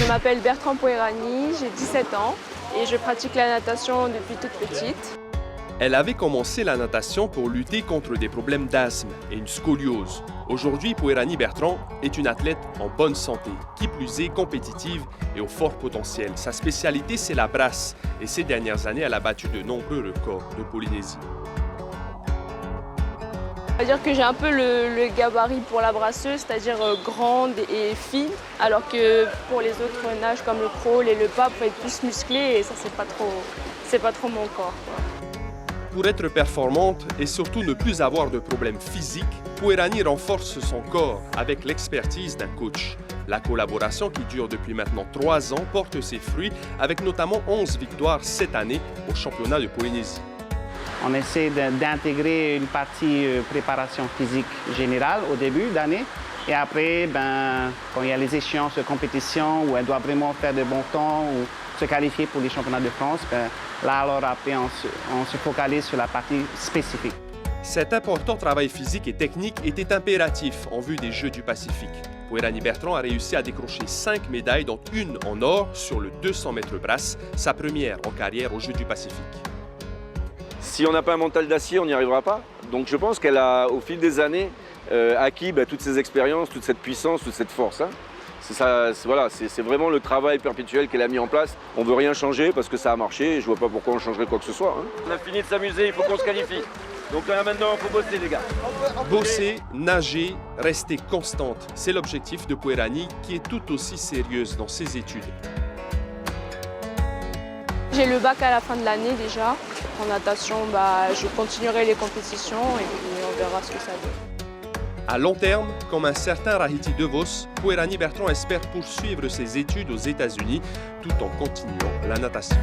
m'appelle Bertrand Poirani, j'ai 17 ans et je pratique la natation depuis toute petite. Elle avait commencé la natation pour lutter contre des problèmes d'asthme et une scoliose. Aujourd'hui, Poirani Bertrand est une athlète en bonne santé, qui plus est compétitive et au fort potentiel. Sa spécialité, c'est la brasse et ces dernières années, elle a battu de nombreux records de Polynésie. C'est-à-dire que j'ai un peu le gabarit pour la brasseuse, c'est-à-dire grande et fine, alors que pour les autres nages comme le crawl et le pas, faut être plus musclé et ça c'est pas trop mon corps, quoi. Pour être performante et surtout ne plus avoir de problèmes physiques, Poirani renforce son corps avec l'expertise d'un coach. La collaboration qui dure depuis maintenant 3 ans porte ses fruits avec notamment 11 victoires cette année au championnat de Polynésie. On essaie d'intégrer une partie préparation physique générale au début d'année. Et après, quand il y a les échéances de compétition où elle doit vraiment faire de bons temps ou se qualifier pour les championnats de France, là alors après on se focalise sur la partie spécifique. Cet important travail physique et technique était impératif en vue des Jeux du Pacifique. Poirani Bertrand a réussi à décrocher 5 médailles, dont une en or sur le 200 mètres brasse, sa première en carrière aux Jeux du Pacifique. Si on n'a pas un mental d'acier, on n'y arrivera pas. Donc je pense qu'elle a, au fil des années, acquis toutes ces expériences, toute cette puissance, toute cette force. C'est vraiment le travail perpétuel qu'elle a mis en place. On ne veut rien changer parce que ça a marché et je ne vois pas pourquoi on changerait quoi que ce soit. On a fini de s'amuser, il faut qu'on se qualifie. Donc là maintenant, il faut bosser les gars. Bosser, nager, rester constante, c'est l'objectif de Poirani qui est tout aussi sérieuse dans ses études. J'ai le bac à la fin de l'année déjà. En natation, je continuerai les compétitions et puis on verra ce que ça donne. À long terme, comme un certain Rahiti DeVos, Poirani Bertrand espère poursuivre ses études aux États-Unis tout en continuant la natation.